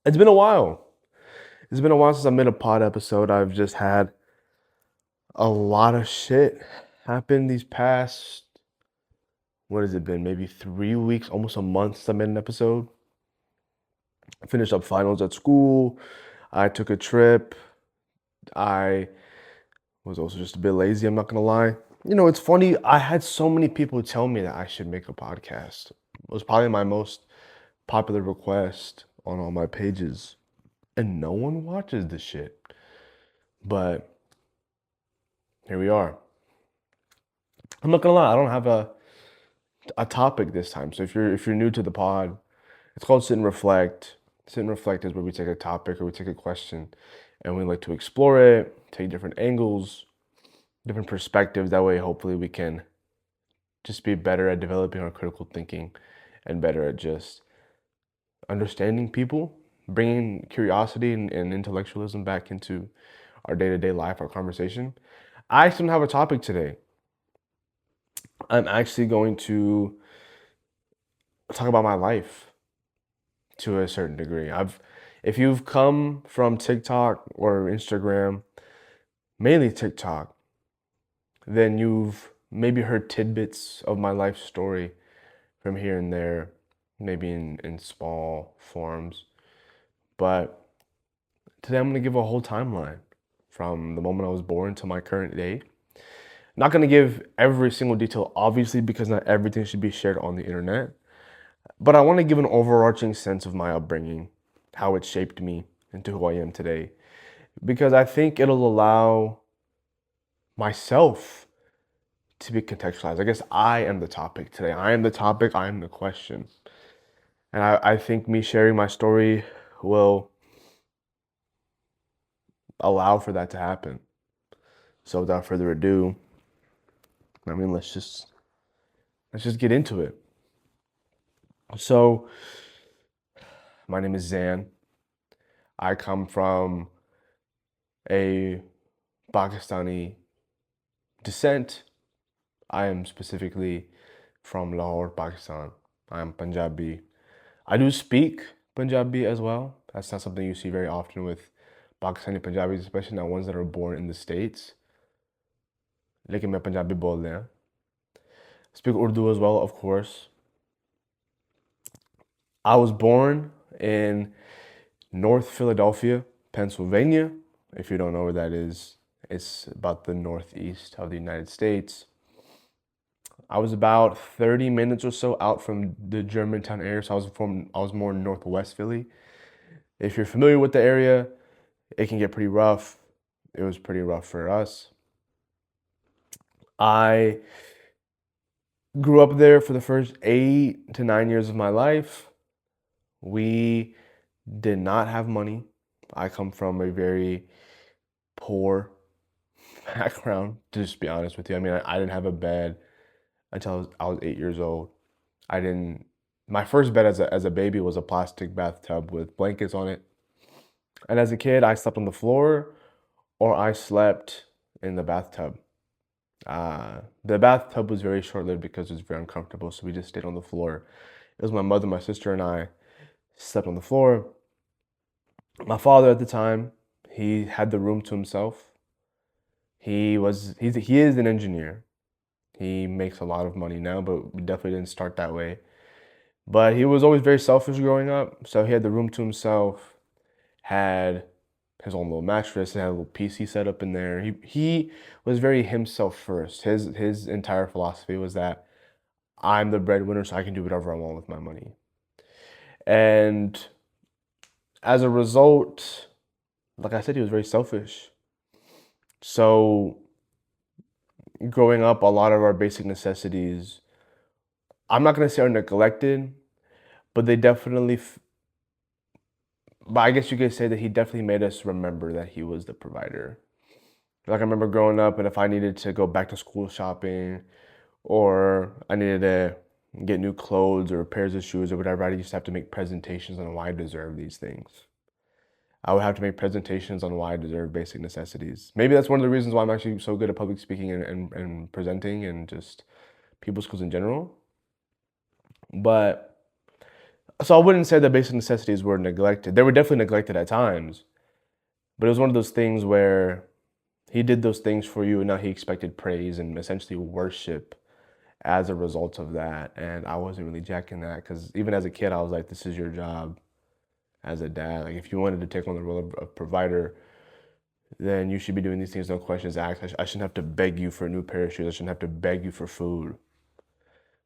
It's been a while. It's been a while since I made a pod episode. I've just had a lot of shit happen these past, what has it been? Maybe 3 weeks, almost a month since I made an episode. I finished up finals at school. I took a trip. I was also just a bit lazy, I'm not gonna lie. It's funny. I had so many people tell me that I should make a podcast. It was probably my most popular request on all my pages. And no one watches this shit. But here we are. I'm not gonna lie, I don't have a topic this time. So if you're new to the pod, it's called Sit and Reflect. Sit and Reflect is where we take a topic or we take a question and we like to explore it, take different angles, different perspectives. That way, hopefully, we can just be better at developing our critical thinking and better at just understanding people, bringing curiosity and intellectualism back into our day-to-day life, our conversation. I actually don't have a topic today. I'm actually going to talk about my life to a certain degree. If you've come from TikTok or Instagram, mainly TikTok, then you've maybe heard tidbits of my life story from here and there, maybe in small forms. But today I'm going to give a whole timeline from the moment I was born to my current day. Not going to give every single detail, obviously, because not everything should be shared on the internet. But I want to give an overarching sense of my upbringing, how it shaped me into who I am today, because I think it'll allow myself to be contextualized. I guess I am the topic today. I am the topic. I am the question. And I think me sharing my story will allow for that to happen. So without further ado, let's just get into it. So my name is Zan. I come from a Pakistani descent. I am specifically from Lahore, Pakistan. I am Punjabi. I do speak Punjabi as well. That's not something you see very often with Pakistani Punjabis, especially not ones that are born in the States. लेकिन मैं पंजाबी बोल रहा हूँ. Speak Urdu as well, of course. I was born in North Philadelphia, Pennsylvania. If you don't know where that is, it's about the northeast of the United States. I was about 30 minutes or so out from the Germantown area, so I was more northwest Philly. If you're familiar with the area, it can get pretty rough. It was pretty rough for us. I grew up there for the first 8 to 9 years of my life. We did not have money. I come from a very poor background, to just be honest with you. I mean, I didn't have a bed until I was 8 years old. I didn't. My first bed as a baby was a plastic bathtub with blankets on it. And as a kid, I slept on the floor or I slept in the bathtub. The bathtub was very short-lived because it was very uncomfortable, so we just stayed on the floor. It was my mother, my sister, and I slept on the floor. My father at the time, he had the room to himself. He is an engineer. He makes a lot of money now, but we definitely didn't start that way. But he was always very selfish growing up, so he had the room to himself, had his own little mattress, and had a little PC set up in there. He was very himself first. His entire philosophy was that I'm the breadwinner, so I can do whatever I want with my money. And as a result, like I said, he was very selfish. So growing up, a lot of our basic necessities, I'm not gonna say are neglected, but they definitely, but I guess you could say that he definitely made us remember that he was the provider. Like I remember growing up, and if I needed to go back to school shopping, or I needed to get new clothes or pairs of shoes or whatever, I used to have to make presentations on why I deserve these things. I would have to make presentations on why I deserve basic necessities. Maybe that's one of the reasons why I'm actually so good at public speaking and presenting and just people skills in general. But So I wouldn't say that basic necessities were neglected. They were definitely neglected at times, but it was one of those things where he did those things for you, and now he expected praise and essentially worship as a result of that. And I wasn't really jacking that because even as a kid, I was like, this is your job as a dad. Like, if you wanted to take on the role of provider, then you should be doing these things, no questions asked. I shouldn't have to beg you for a new pair of shoes. I shouldn't have to beg you for food.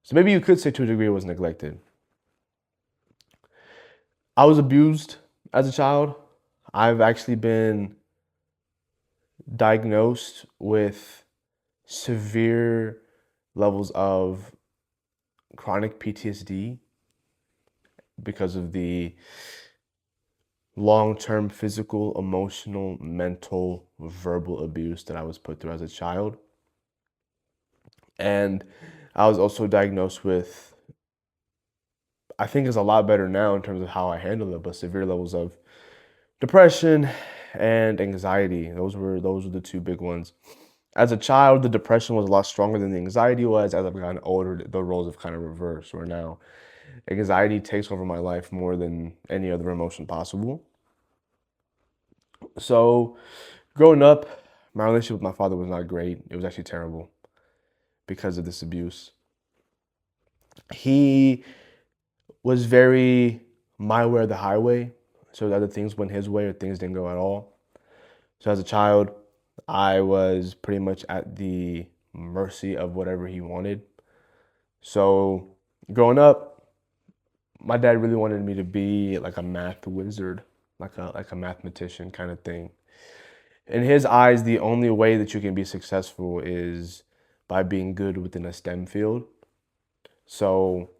So maybe you could say to a degree it was neglected. I was abused as a child. I've actually been diagnosed with severe levels of chronic PTSD because of the long-term physical, emotional, mental, verbal abuse that I was put through as a child. And I was also diagnosed with, I think it's a lot better now in terms of how I handle it, but severe levels of depression and anxiety. Those were the two big ones. As a child, the depression was a lot stronger than the anxiety was. As I've gotten older, the roles have kind of reversed, where now anxiety takes over my life more than any other emotion possible. So, growing up, my relationship with my father was not great. It was actually terrible because of this abuse. He was very my way or the highway. So either things went his way or things didn't go at all. So as a child, I was pretty much at the mercy of whatever he wanted. So growing up, my dad really wanted me to be like a math wizard, like a mathematician kind of thing. In his eyes, the only way that you can be successful is by being good within a STEM field. So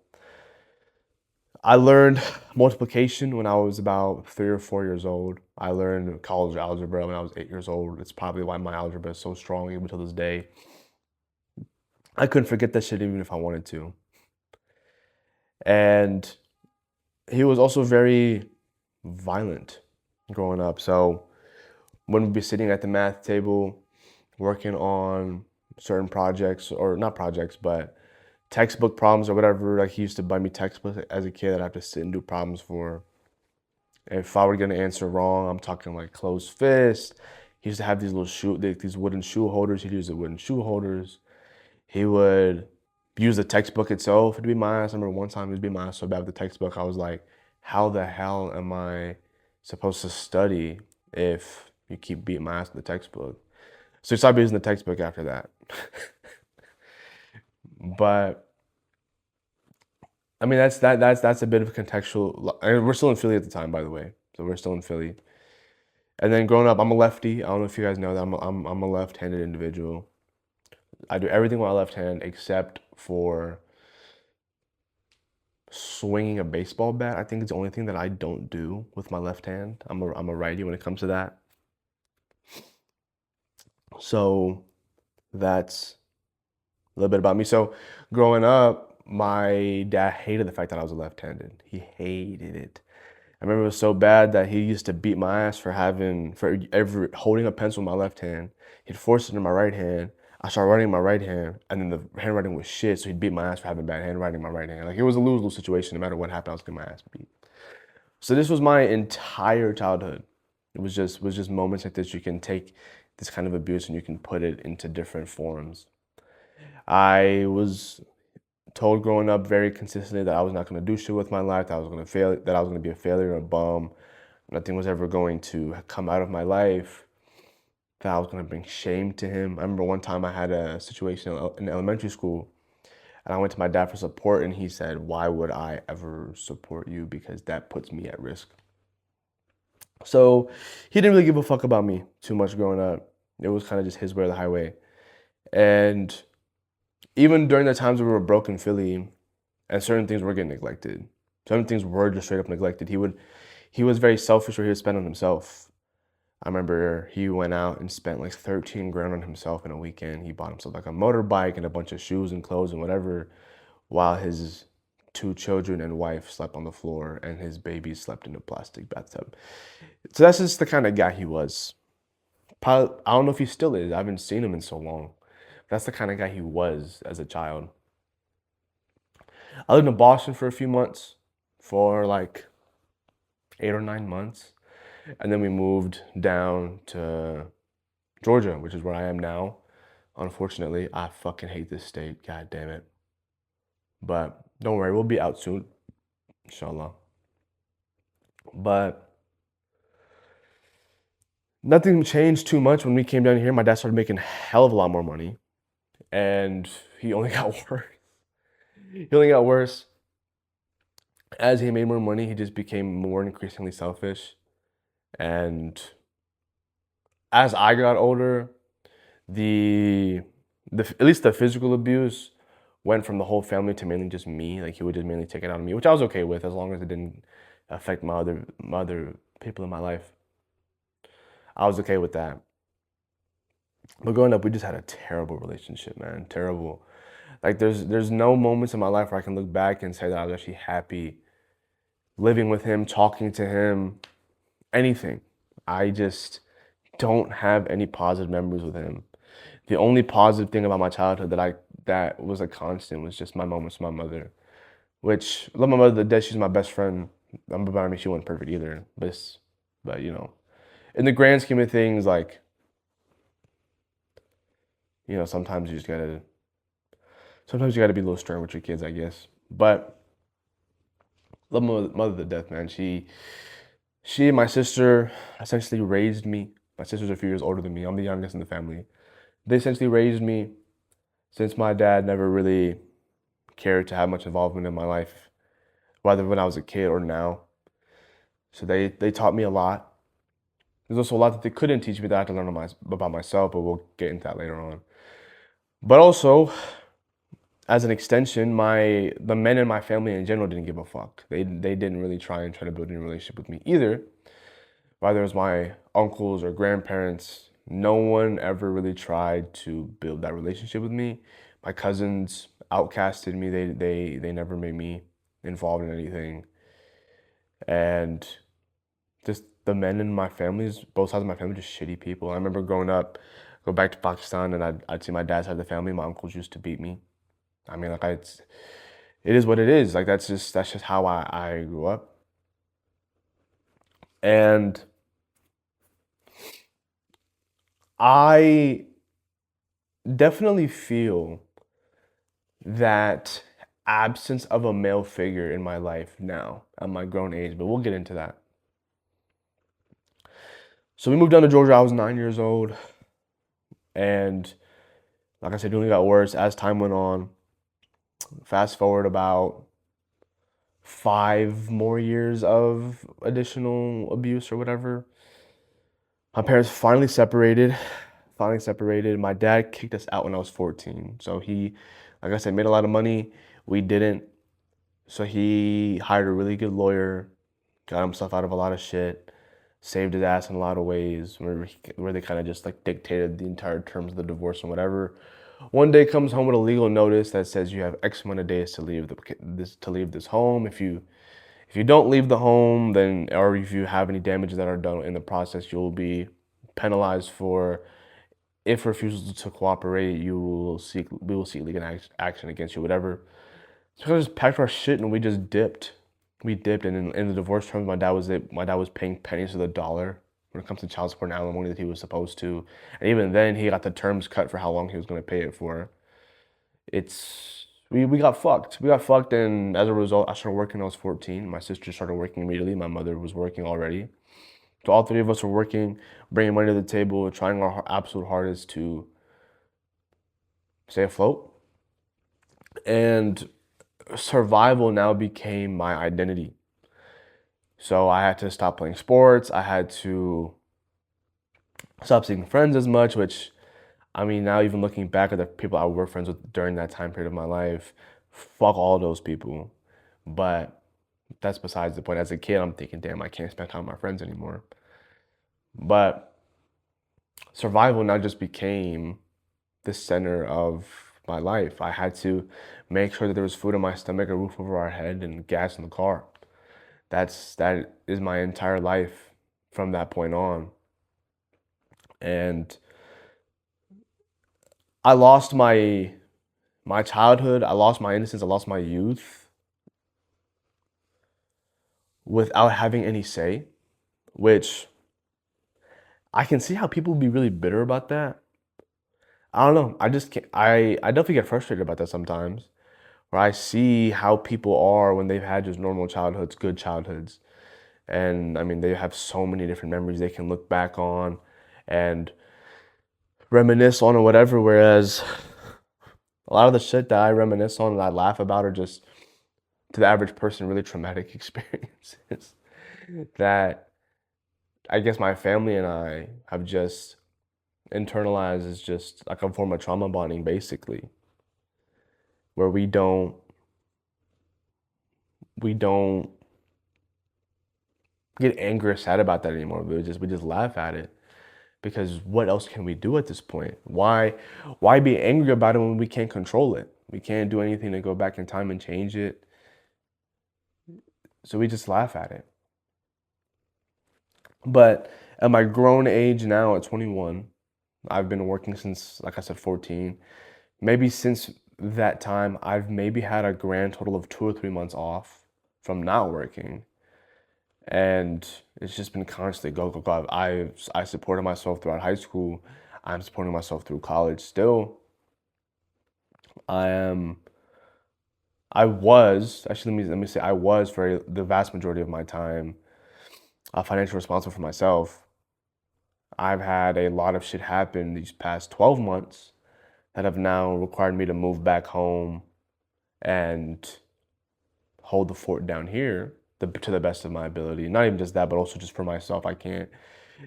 I learned multiplication when I was about 3 or 4 years old. I learned college algebra when I was 8 years old. It's probably why my algebra is so strong even to this day. I couldn't forget that shit even if I wanted to. And he was also very violent growing up. So when we'd be sitting at the math table working on certain projects, or not projects, but textbook problems or whatever, like he used to buy me textbooks as a kid that I have to sit and do problems for. If I were gonna answer wrong, I'm talking like closed fist. He used to have these these wooden shoe holders. He'd use the wooden shoe holders. He would use the textbook itself to be my ass. I remember one time he was being my ass so bad with the textbook. I was like, how the hell am I supposed to study if you keep beating my ass with the textbook? So he stopped using the textbook after that. But I mean, that's a bit of a contextual. And we're still in Philly at the time, by the way. So we're still in Philly. And then growing up, I'm a lefty. I don't know if you guys know that I'm a left-handed individual. I do everything with my left hand except for swinging a baseball bat. I think it's the only thing that I don't do with my left hand. I'm a righty when it comes to that. So that's a little bit about me. So growing up, my dad hated the fact that I was left-handed. He hated it. I remember it was so bad that he used to beat my ass for ever holding a pencil in my left hand. He'd force it in my right hand. I started writing in my right hand, and then the handwriting was shit, so he'd beat my ass for having bad handwriting in my right hand. Like, it was a lose-lose situation. No matter what happened, I was getting my ass beat. So this was my entire childhood. It was just moments like this. You can take this kind of abuse and you can put it into different forms. I was told growing up very consistently that I was not going to do shit with my life, that I was going to fail, that I was going to be a failure, a bum. Nothing was ever going to come out of my life, that I was going to bring shame to him. I remember one time I had a situation in elementary school, and I went to my dad for support, and he said, "Why would I ever support you? Because that puts me at risk." So he didn't really give a fuck about me too much growing up. It was kind of just his way or the highway. And even during the times we were broke in Philly, and certain things were getting neglected. Certain things were just straight up neglected. He was very selfish where he would spend on himself. I remember he went out and spent like 13 grand on himself in a weekend. He bought himself like a motorbike and a bunch of shoes and clothes and whatever, while his two children and wife slept on the floor and his baby slept in a plastic bathtub. So that's just the kind of guy he was. Probably, I don't know if he still is. I haven't seen him in so long. That's the kind of guy he was as a child. I lived in Boston for a few months. for like 8 or 9 months. And then we moved down to Georgia, which is where I am now. Unfortunately, I fucking hate this state. God damn it. But don't worry, we'll be out soon, inshallah. But nothing changed too much when we came down here. My dad started making a hell of a lot more money, and he only got worse. He only got worse. As he made more money, he just became more increasingly selfish. And as I got older, the at least the physical abuse went from the whole family to mainly just me. Like he would just mainly take it out on me, which I was okay with as long as it didn't affect my other people in my life. I was okay with that. But growing up, we just had a terrible relationship, man. Terrible. Like there's no moments in my life where I can look back and say that I was actually happy living with him, talking to him, anything. I just don't have any positive memories with him. The only positive thing about my childhood that was a constant was just my moments with my mother. Which I love my mother to death. She's my best friend. I mean, she wasn't perfect either. But in the grand scheme of things, like sometimes you gotta be a little stern with your kids, I guess. But love my mother to death, man. She and my sister essentially raised me. My sister's a few years older than me. I'm the youngest in the family. They essentially raised me since my dad never really cared to have much involvement in my life, whether when I was a kid or now. So they taught me a lot. There's also a lot that they couldn't teach me that I had to learn about myself, but we'll get into that later on. But also, as an extension, the men in my family in general didn't give a fuck. They didn't really try to build any relationship with me either. Whether it was my uncles or grandparents, no one ever really tried to build that relationship with me. My cousins outcasted me. They never made me involved in anything. And just the men in my families, both sides of my family, just shitty people. I remember growing up, go back to Pakistan, and I'd see my dad's side of the family. My uncles used to beat me. I mean, like it is what it is. Like that's just how I grew up. And I definitely feel that absence of a male figure in my life now at my grown age, but we'll get into that. So we moved down to Georgia. I was 9 years old, and like I said, it only got worse as time went on. Fast forward about 5 more years of additional abuse or whatever. My parents finally separated. Finally separated. My dad kicked us out when I was 14. So he, like I said, made a lot of money. We didn't. So he hired a really good lawyer, got himself out of a lot of shit, saved his ass in a lot of ways, where they kind of just like dictated the entire terms of the divorce and whatever. One day comes home with a legal notice that says you have X amount of days to leave this home. If you don't leave the home, then or if you have any damages that are done in the process, you'll be penalized for. If refusal to cooperate, we will seek legal action against you, whatever. So we just packed our shit and we just dipped. We dipped, and in the divorce terms, my dad was paying pennies to the dollar when it comes to child support and alimony that he was supposed to. And even then, he got the terms cut for how long he was going to pay it for. We got fucked. We got fucked, and as a result, I started working when I was 14. My sister started working immediately. My mother was working already. So all three of us were working, bringing money to the table, trying our absolute hardest to stay afloat. And survival now became my identity. So I had to stop playing sports. I had to stop seeing friends as much, which, I mean, now even looking back at the people I were friends with during that time period of my life, fuck all those people. But that's besides the point. As a kid, I'm thinking, damn, I can't spend time with my friends anymore. But survival now just became the center of my life. I had to make sure that there was food in my stomach, a roof over our head, and gas in the car. That is my entire life from that point on. And I lost my childhood, I lost my innocence, I lost my youth without having any say, which I can see how people would be really bitter about that. I don't know. I just can't. I definitely get frustrated about that sometimes, where I see how people are when they've had just normal childhoods, good childhoods. And I mean, they have so many different memories they can look back on and reminisce on or whatever. Whereas a lot of the shit that I reminisce on and I laugh about are just, to the average person, really traumatic experiences that I guess my family and I have just internalized as just like a form of trauma bonding, basically, where we don't get angry or sad about that anymore. We just laugh at it, because what else can we do at this point? Why be angry about it when we can't control it? We can't do anything to go back in time and change it. So we just laugh at it. But at my grown age now, at 21, I've been working since, like I said, 14. Maybe since that time, I've maybe had a grand total of 2 or 3 months off from not working. And it's just been constantly go, go, go. I supported myself throughout high school. I'm supporting myself through college still. I am I was actually, let me say, I was for the vast majority of my time financially responsible for myself. I've had a lot of shit happen these past 12 months that have now required me to move back home and hold the fort down here to the best of my ability. Not even just that, but also just for myself. I can't,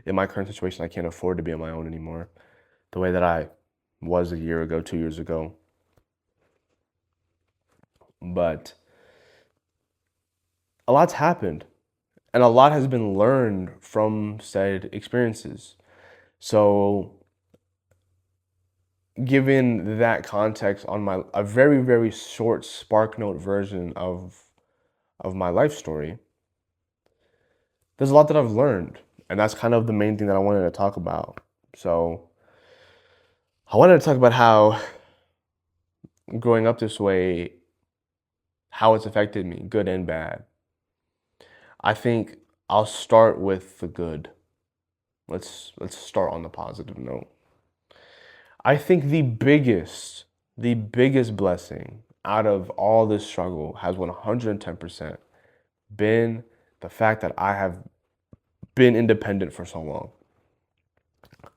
in my current situation, I can't afford to be on my own anymore the way that I was a year ago, 2 years ago. But a lot's happened and a lot has been learned from said experiences. So, given that context on my a very very short spark note version of my life story, there's a lot that I've learned, and that's kind of the main thing that I wanted to talk about. So, I wanted to talk about how growing up this way, how it's affected me, good and bad. I think I'll start with the good. Let's start on the positive note. I think the biggest blessing out of all this struggle has 110% been the fact that I have been independent for so long.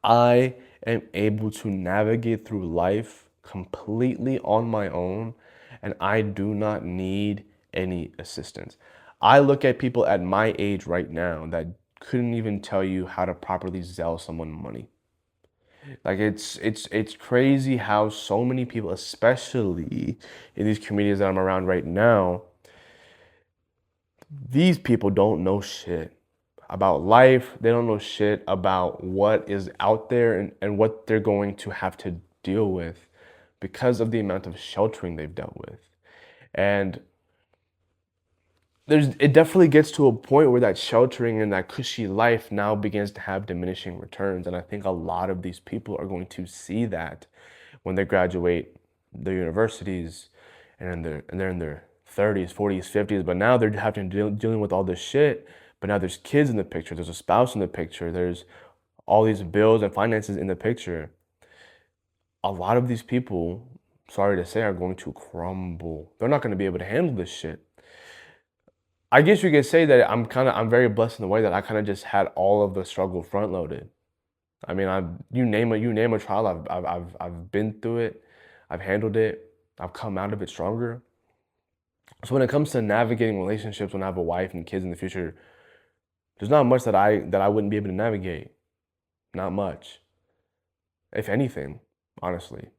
I am able to navigate through life completely on my own, and I do not need any assistance. I look at people at my age right now that couldn't even tell you how to properly Zelle someone money. Like it's crazy how so many people, especially in these communities that I'm around right now, these people don't know shit about life. They don't know shit about what is out there and what they're going to have to deal with because of the amount of sheltering they've dealt with. And it definitely gets to a point where that sheltering and that cushy life now begins to have diminishing returns. And I think a lot of these people are going to see that when they graduate their universities and they're in their 30s, 40s, 50s, but now they're having to dealing with all this shit. But now there's kids in the picture, there's a spouse in the picture, there's all these bills and finances in the picture. A lot of these people, sorry to say, are going to crumble. They're not going to be able to handle this shit. I guess you could say that I'm very blessed in the way that I kind of just had all of the struggle front loaded. I mean, you name a trial, I've been through it, I've handled it, I've come out of it stronger. So when it comes to navigating relationships, when I have a wife and kids in the future, there's not much that I wouldn't be able to navigate. Not much, if anything, honestly.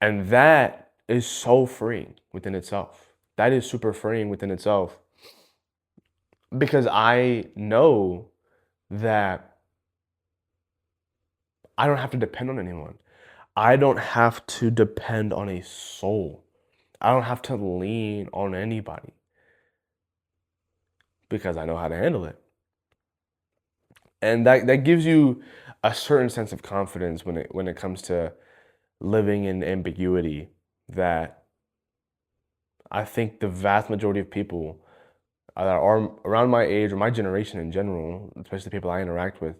And that is so freeing within itself. That is super freeing within itself, because I know that I don't have to depend on anyone. I don't have to depend on a soul. I don't have to lean on anybody because I know how to handle it. And that gives you a certain sense of confidence when it comes to living in ambiguity that I think the vast majority of people that are around my age or my generation in general, especially the people I interact with,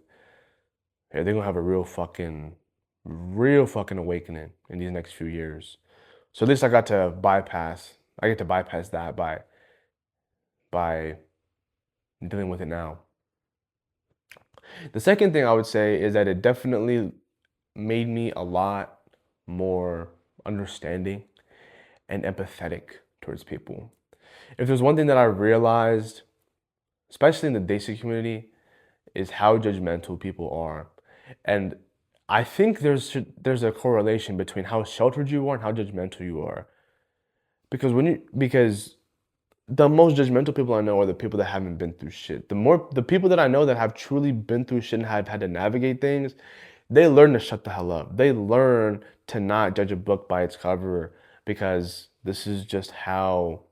yeah, they're gonna have a real fucking awakening in these next few years. So at least I get to bypass that by dealing with it now. The second thing I would say is that it definitely made me a lot more understanding and empathetic towards people. If there's one thing that I realized, especially in the dating community, is how judgmental people are. And I think there's a correlation between how sheltered you are and how judgmental you are. Because the most judgmental people I know are the people that haven't been through shit. The people that I know that have truly been through shit and have had to navigate things, they learn to shut the hell up. They learn to not judge a book by its cover because this is just how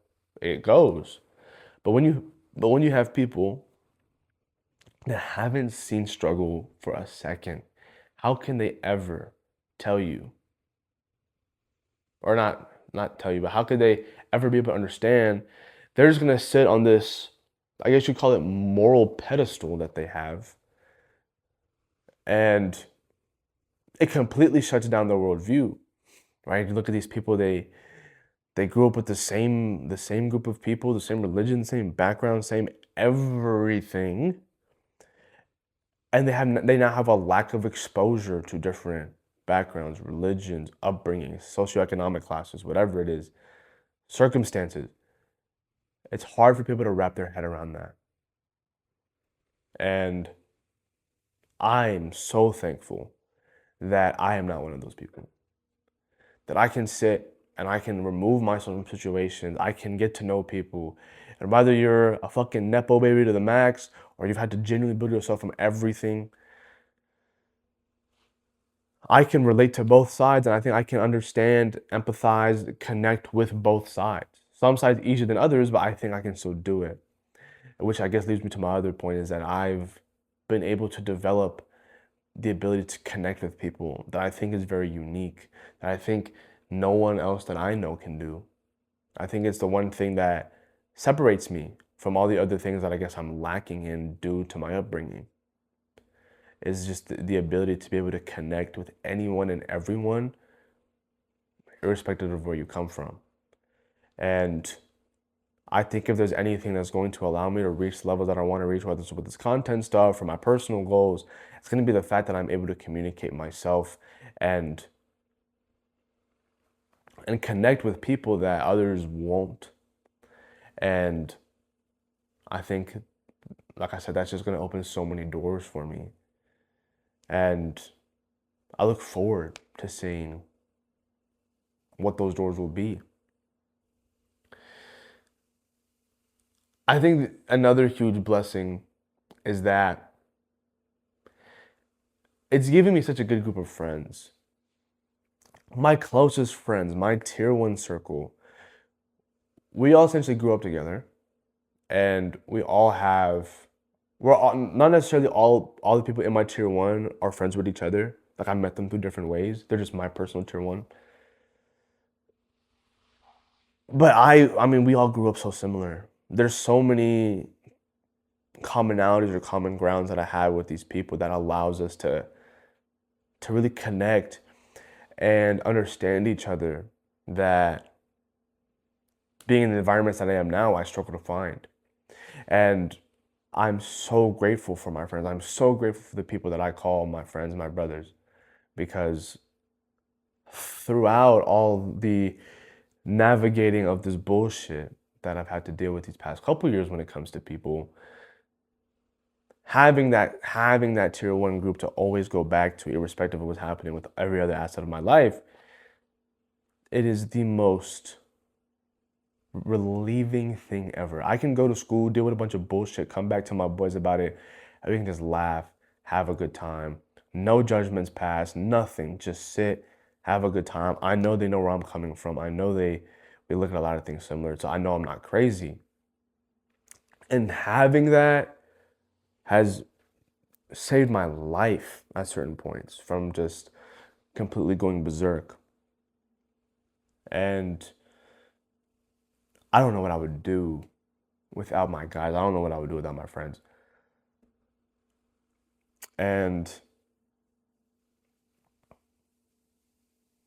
it goes. But when you have people that haven't seen struggle for a second, how can they ever tell you, or not tell you, but how could they ever be able to understand? They're just gonna sit on this, I guess you call it moral pedestal that they have, and it completely shuts down their worldview, right? You look at these people, they grew up with the same group of people, the same religion, same background, same everything, and they now have a lack of exposure to different backgrounds, religions, upbringings, socioeconomic classes, whatever it is, circumstances. It's hard for people to wrap their head around that. And I'm so thankful that I am not one of those people. That I can sit and I can remove myself from situations. I can get to know people. And whether you're a fucking Nepo baby to the max or you've had to genuinely build yourself from everything, I can relate to both sides and I think I can understand, empathize, connect with both sides. Some sides easier than others, but I think I can still do it. Which I guess leads me to my other point is that I've been able to develop the ability to connect with people that I think is very unique, that I think no one else that I know can do. I think it's the one thing that separates me from all the other things that I guess I'm lacking in due to my upbringing. Is just the ability to be able to connect with anyone and everyone, irrespective of where you come from. And I think if there's anything that's going to allow me to reach the levels that I want to reach, whether it's with this content stuff or my personal goals, it's going to be the fact that I'm able to communicate myself and connect with people that others won't. And I think, like I said, that's just going to open so many doors for me. And I look forward to seeing what those doors will be. I think another huge blessing is that it's given me such a good group of friends. My closest friends, my tier one circle, we all essentially grew up together and we're all, not necessarily all the people in my tier one are friends with each other. Like I met them through different ways. They're just my personal tier one. But I mean, we all grew up so similar. There's so many commonalities or common grounds that I have with these people that allows us to really connect and understand each other, that being in the environments that I am now, I struggle to find. And I'm so grateful for my friends. I'm so grateful for the people that I call my friends, my brothers, because throughout all the navigating of this bullshit that I've had to deal with these past couple years when it comes to people, having that tier one group to always go back to, irrespective of what's happening with every other asset of my life, it is the most relieving thing ever. I can go to school, deal with a bunch of bullshit, come back to my boys about it, and we can just laugh, have a good time. No judgments passed, nothing. Just sit, have a good time. I know they know where I'm coming from. I know we look at a lot of things similar, so I know I'm not crazy. And having that has saved my life at certain points from just completely going berserk. And I don't know what I would do without my guys. I don't know what I would do without my friends. And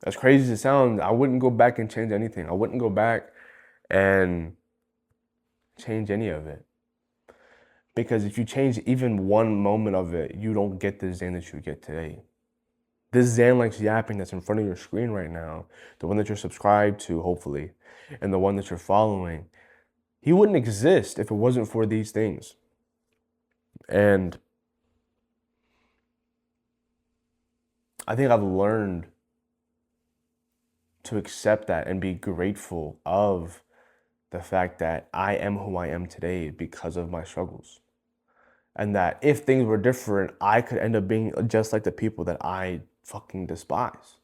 as crazy as it sounds, I wouldn't go back and change anything. I wouldn't go back and change any of it. Because if you change even one moment of it, you don't get the Zan that you get today. This Zan likes yapping that's in front of your screen right now, the one that you're subscribed to, hopefully, and the one that you're following, he wouldn't exist if it wasn't for these things. And I think I've learned to accept that and be grateful of the fact that I am who I am today because of my struggles. And that if things were different, I could end up being just like the people that I fucking despise.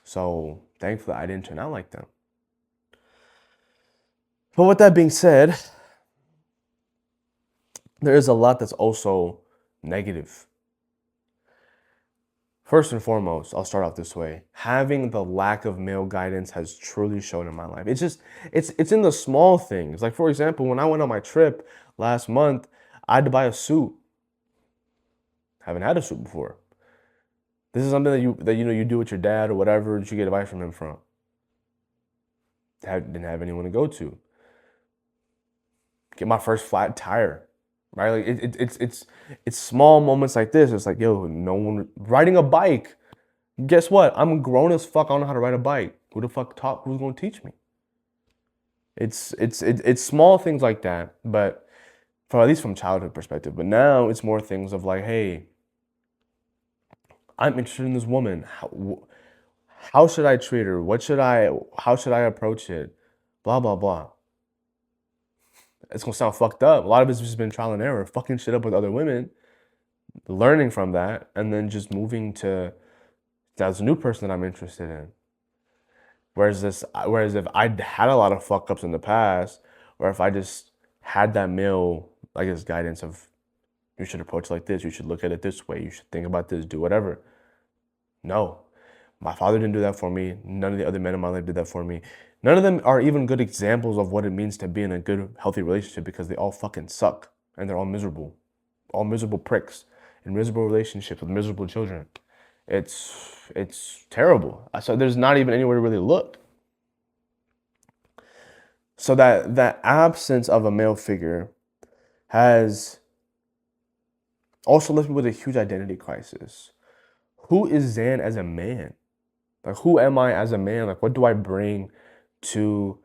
So thankfully, I didn't turn out like them. But with that being said, there is a lot that's also negative. First and foremost, I'll start off this way. Having the lack of male guidance has truly shown in my life. It's in the small things. Like, for example, when I went on my trip last month, I had to buy a suit. Haven't had a suit before. This is something that you do with your dad or whatever that you get advice from him from. Didn't have anyone to go to. Get my first flat tire. Right? Like it's small moments like this. It's like, yo, no one riding a bike. Guess what? I'm grown as fuck. I don't know how to ride a bike. Who the fuck taught? Who's gonna teach me? It's small things like that, but at least from childhood perspective. But now it's more things of like, hey, I'm interested in this woman. How should I treat her? How should I approach it? Blah blah blah. It's gonna sound fucked up. A lot of it's just been trial and error, fucking shit up with other women, learning from that, and then just moving to that's a new person that I'm interested in. Whereas if I'd had a lot of fuck ups in the past, or if I just had that male, I guess, guidance of you should approach it like this, you should look at it this way, you should think about this, do whatever. No. My father didn't do that for me. None of the other men in my life did that for me. None of them are even good examples of what it means to be in a good, healthy relationship because they all fucking suck and they're all miserable. All miserable pricks in miserable relationships with miserable children. It's terrible. So there's not even anywhere to really look. So that absence of a male figure has also left me with a huge identity crisis. Who is Zan as a man? Like, who am I as a man? Like, what do I bring to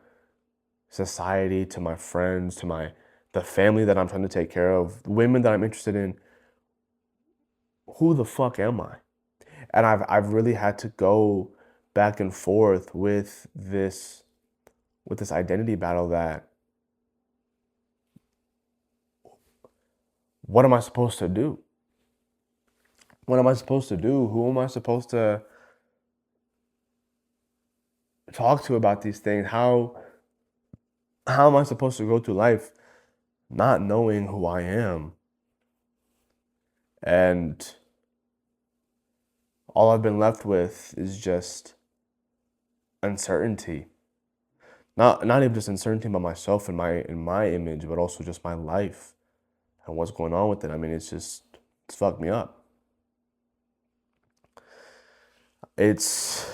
society, to my friends, to the family that I'm trying to take care of, women that I'm interested in? Who the fuck am I? And I've really had to go back and forth with this identity battle that what am I supposed to do? What am I supposed to do? Who am I supposed to talk to about these things? How am I supposed to go through life not knowing who I am? And all I've been left with is just uncertainty. Not even just uncertainty about myself and my image, but also just my life and what's going on with it. I mean, it's fucked me up. It's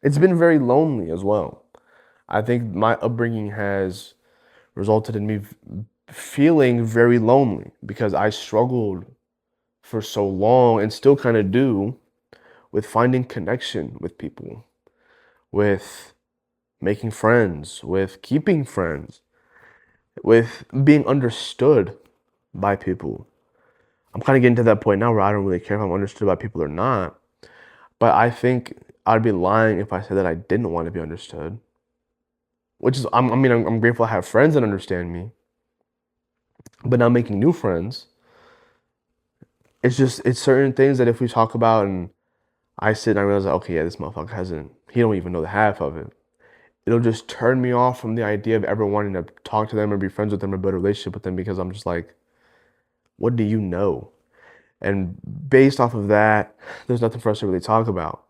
been very lonely as well. I think my upbringing has resulted in me feeling very lonely because I struggled for so long and still kind of do with finding connection with people, with making friends, with keeping friends, with being understood by people. I'm kind of getting to that point now where I don't really care if I'm understood by people or not. But I think I'd be lying if I said that I didn't want to be understood. Which is, I'm grateful I have friends that understand me. But now making new friends, it's certain things that if we talk about and I sit and I realize, okay, yeah, this motherfucker he don't even know the half of it. It'll just turn me off from the idea of ever wanting to talk to them or be friends with them or build a relationship with them because I'm just like, what do you know? And based off of that, there's nothing for us to really talk about,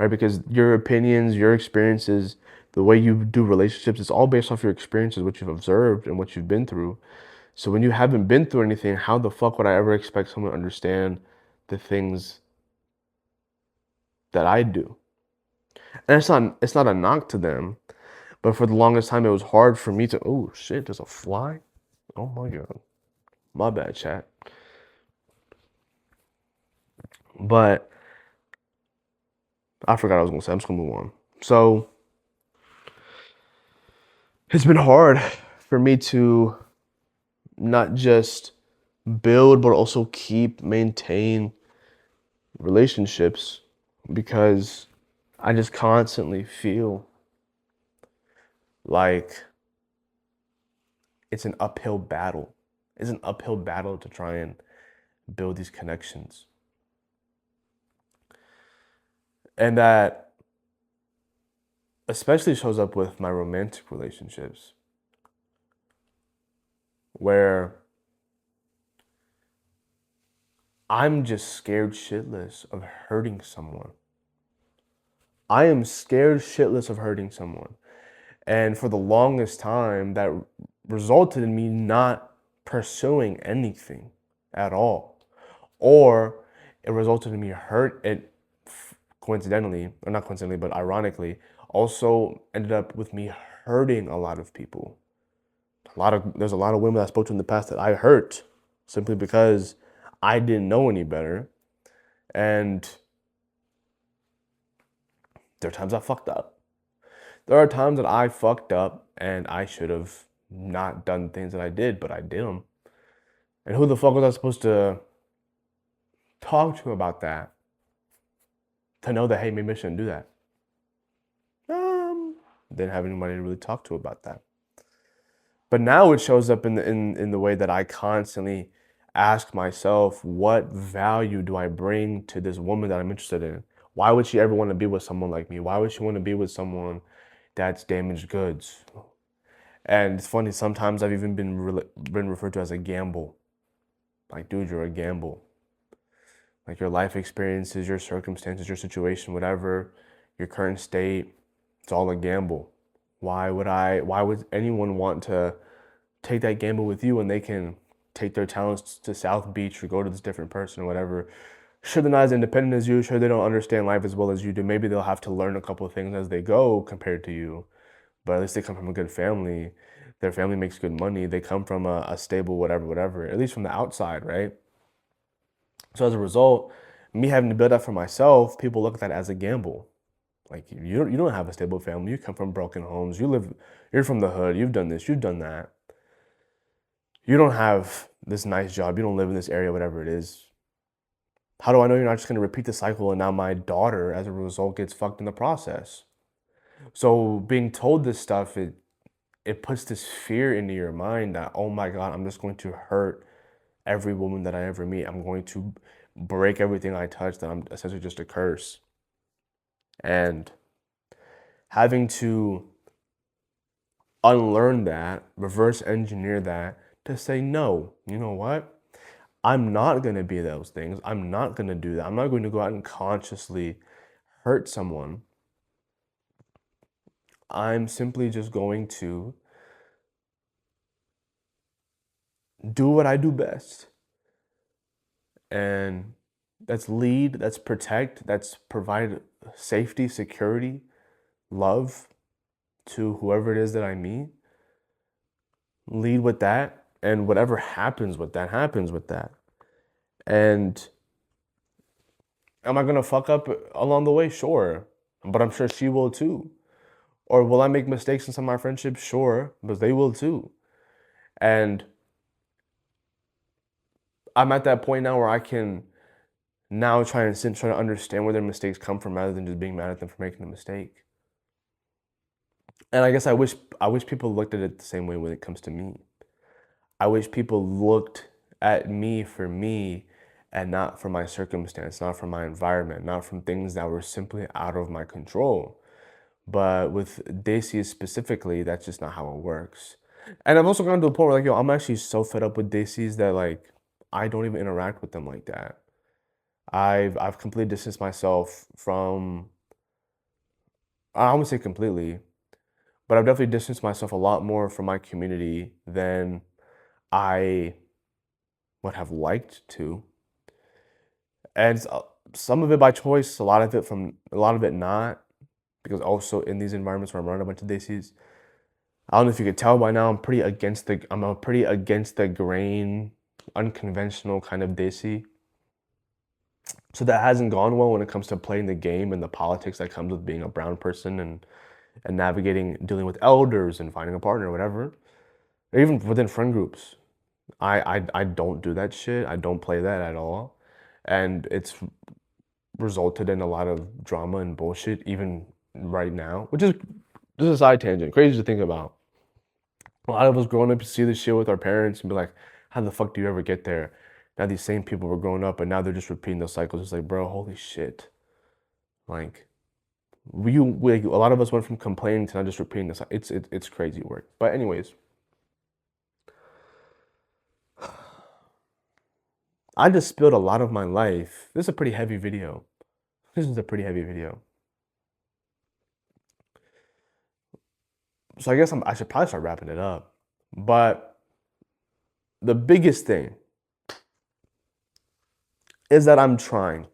right? Because your opinions, your experiences, The way you do relationships is all based off your experiences, what you've observed and what you've been through. So when you haven't been through anything, how the fuck would I ever expect someone to understand the things that I do? And it's not a knock to them, but for the longest time it was hard for me to, oh shit, there's a fly? Oh my god. My bad, chat. But I forgot what I was gonna say. I'm just gonna move on. So it's been hard for me to not just build but also maintain relationships because I just constantly feel like it's an uphill battle. It's an uphill battle to try and build these connections. And that especially shows up with my romantic relationships where I'm just scared shitless of hurting someone. I am scared shitless of hurting someone. And for the longest time, that resulted in me not pursuing anything at all. Or it resulted in me coincidentally, or not coincidentally, but ironically, also ended up with me hurting a lot of people. There's a lot of women I spoke to in the past that I hurt simply because I didn't know any better. And there are times I fucked up. There are times that I fucked up and I should have not done things that I did, but I did them. And who the fuck was I supposed to talk to about that? To know that, hey, maybe I shouldn't do that. Didn't have anybody to really talk to about that. But now it shows up in the way that I constantly ask myself, what value do I bring to this woman that I'm interested in? Why would she ever want to be with someone like me? Why would she want to be with someone that's damaged goods? And it's funny, sometimes I've even been referred to as a gamble. Like, dude, you're a gamble. Like your life experiences, your circumstances, your situation, whatever, your current state, it's all a gamble. Why would anyone want to take that gamble with you when they can take their talents to South Beach or go to this different person or whatever? Sure, they're not as independent as you. Sure, they don't understand life as well as you do. Maybe they'll have to learn a couple of things as they go compared to you. But at least they come from a good family. Their family makes good money. They come from a stable whatever, whatever, at least from the outside, right? So as a result, me having to build that for myself, people look at that as a gamble. Like you don't have a stable family. You come from broken homes. You're from the hood. You've done this. You've done that. You don't have this nice job. You don't live in this area, whatever it is. How do I know you're not just going to repeat the cycle and now my daughter, as a result, gets fucked in the process? So being told this stuff, it puts this fear into your mind that, oh my God, I'm just going to hurt every woman that I ever meet. I'm going to break everything I touch, that I'm essentially just a curse. And having to unlearn that, reverse engineer that to say, no, you know what? I'm not going to be those things. I'm not going to do that. I'm not going to go out and consciously hurt someone. I'm simply just going to do what I do best. And that's lead, that's protect, that's provide safety, security, love to whoever it is that I meet. Lead with that, and whatever happens with that, happens with that. And am I gonna fuck up along the way? Sure. But I'm sure she will too. Or will I make mistakes in some of my friendships? Sure, but they will too. And I'm at that point now where I can now try to understand where their mistakes come from rather than just being mad at them for making a mistake. And I guess I wish people looked at it the same way when it comes to me. I wish people looked at me for me and not for my circumstance, not from my environment, not from things that were simply out of my control. But with Daisies specifically, that's just not how it works. And I've also gotten to the point where like, yo, I'm actually so fed up with Daisies that like I don't even interact with them like that. I've completely distanced myself from, I won't say completely, but I've definitely distanced myself a lot more from my community than I would have liked to. And some of it by choice, a lot of it not, because also in these environments where I'm around a bunch of Desis, I don't know if you could tell by now, I'm a pretty against the grain, unconventional kind of Desi. So that hasn't gone well when it comes to playing the game and the politics that comes with being a brown person and navigating dealing with elders and finding a partner or whatever. Or even within friend groups. I don't do that shit. I don't play that at all. And it's resulted in a lot of drama and bullshit even right now, which is just a side tangent. Crazy to think about. A lot of us growing up to see this shit with our parents and be like, how the fuck do you ever get there? Now these same people were growing up and now they're just repeating those cycles. It's like, bro, holy shit. Like a lot of us went from complaining to not just repeating this. It's crazy work. But anyways, I just spilled a lot of my life. This is a pretty heavy video. This is a pretty heavy video. So I guess I should probably start wrapping it up. But the biggest thing is that I'm trying.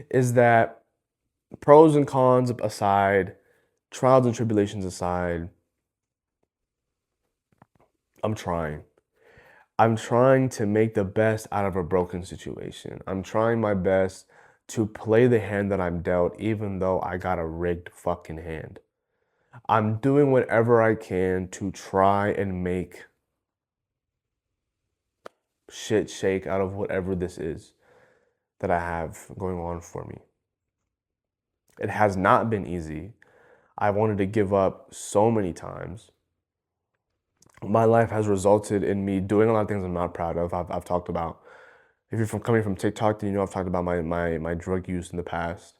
Is that pros and cons aside, trials and tribulations aside, I'm trying. I'm trying to make the best out of a broken situation. I'm trying my best to play the hand that I'm dealt, even though I got a rigged fucking hand. I'm doing whatever I can to try and make shit shake out of whatever this is that I have going on for me. It has not been easy. I wanted to give up so many times. My life has resulted in me doing a lot of things I'm not proud of. I've talked about, if you're coming from TikTok, then you know I've talked about my drug use in the past.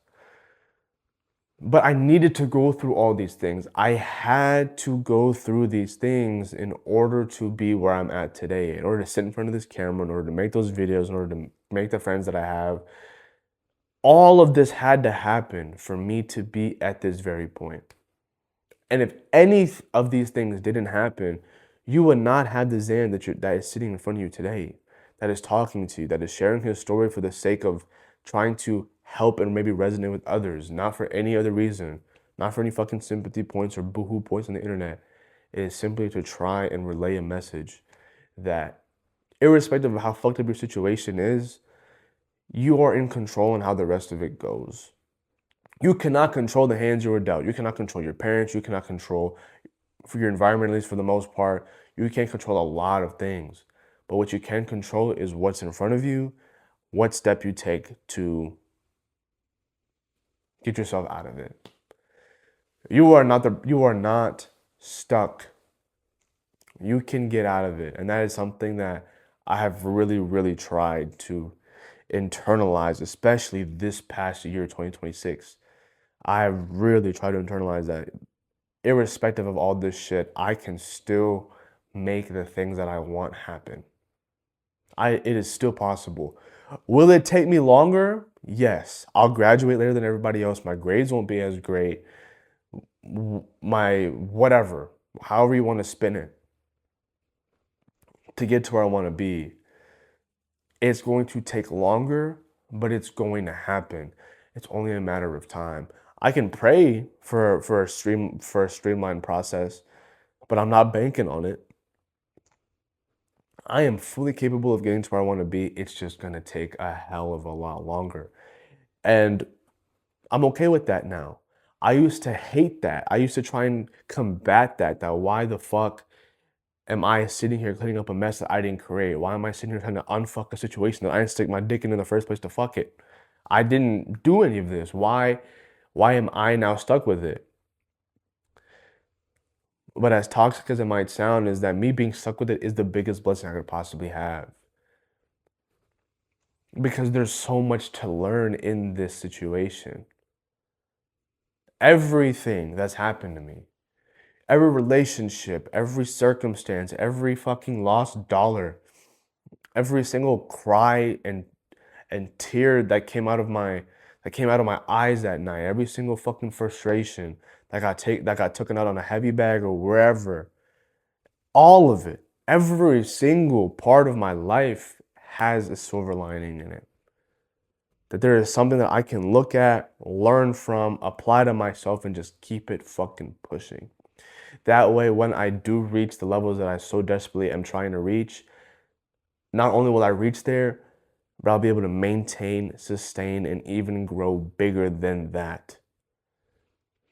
But I needed to go through all these things. I had to go through these things in order to be where I'm at today, in order to sit in front of this camera, in order to make those videos, in order to make the friends that I have. All of this had to happen for me to be at this very point. And if any of these things didn't happen, you would not have the Zan that is sitting in front of you today, that is talking to you, that is sharing his story for the sake of trying to help and maybe resonate with others, not for any other reason, not for any fucking sympathy points or boohoo points on the internet. It is simply to try and relay a message that, irrespective of how fucked up your situation is, you are in control on how the rest of it goes. You cannot control the hands you were dealt. You cannot control your parents. You cannot control for your environment, at least for the most part. You can't control a lot of things. But what you can control is what's in front of you, what step you take to get yourself out of it. You are not stuck. You can get out of it. And that is something that I have really, really tried to internalize, especially this past year, 2026. I have really tried to internalize that irrespective of all this shit, I can still make the things that I want happen. It is still possible. Will it take me longer? Yes. I'll graduate later than everybody else. My grades won't be as great. My whatever, however you want to spin it, to get to where I want to be. It's going to take longer, but it's going to happen. It's only a matter of time. I can pray for a streamlined process, but I'm not banking on it. I am fully capable of getting to where I want to be. It's just going to take a hell of a lot longer. And I'm okay with that now. I used to hate that. I used to try and combat that why the fuck am I sitting here cleaning up a mess that I didn't create? Why am I sitting here trying to unfuck a situation that I didn't stick my dick in the first place to fuck it? I didn't do any of this. Why am I now stuck with it? But as toxic as it might sound, is that me being stuck with it is the biggest blessing I could possibly have. Because there's so much to learn in this situation. Everything that's happened to me, every relationship, every circumstance, every fucking lost dollar, every single cry and tear that came out of my eyes that night, every single fucking frustration that got taken out on a heavy bag or wherever, all of it, every single part of my life has a silver lining in it. That there is something that I can look at, learn from, apply to myself, and just keep it fucking pushing. That way, when I do reach the levels that I so desperately am trying to reach, not only will I reach there, but I'll be able to maintain, sustain, and even grow bigger than that.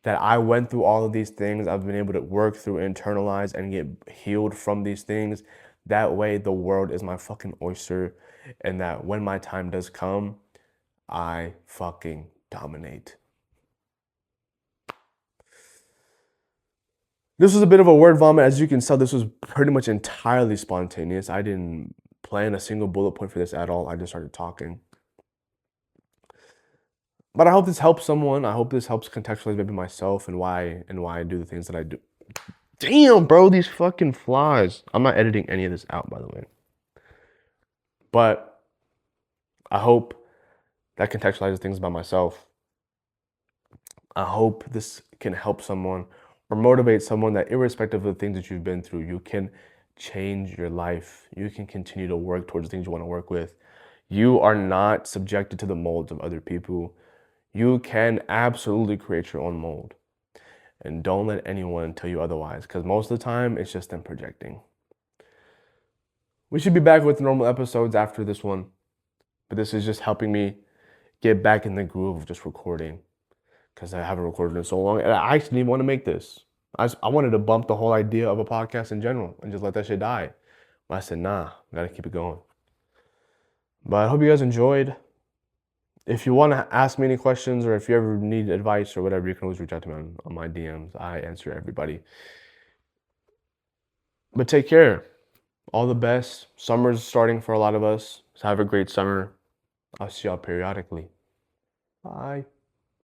That I went through all of these things, I've been able to work through, internalize, and get healed from these things. That way, the world is my fucking oyster, and that when my time does come, I fucking dominate. This was a bit of a word vomit. As you can tell, this was pretty much entirely spontaneous. I didn't plan a single bullet point for this at all. I just started talking. But I hope this helps someone. I hope this helps contextualize maybe myself and why I do the things that I do. Damn, bro, these fucking flies. I'm not editing any of this out, by the way. But I hope that contextualizes things about myself. I hope this can help someone or motivate someone that irrespective of the things that you've been through, you can change your life. You can continue to work towards the things you want to work with. You are not subjected to the molds of other people. You can absolutely create your own mold. And don't let anyone tell you otherwise, because most of the time, it's just them projecting. We should be back with normal episodes after this one. But this is just helping me get back in the groove of just recording, because I haven't recorded in so long. And I actually didn't want to make this. I wanted to bump the whole idea of a podcast in general and just let that shit die. But I said, nah, gotta keep it going. But I hope you guys enjoyed. If you want to ask me any questions or if you ever need advice or whatever, you can always reach out to me on my DMs. I answer everybody. But take care. All the best. Summer's starting for a lot of us. So have a great summer. I'll see y'all periodically. Bye.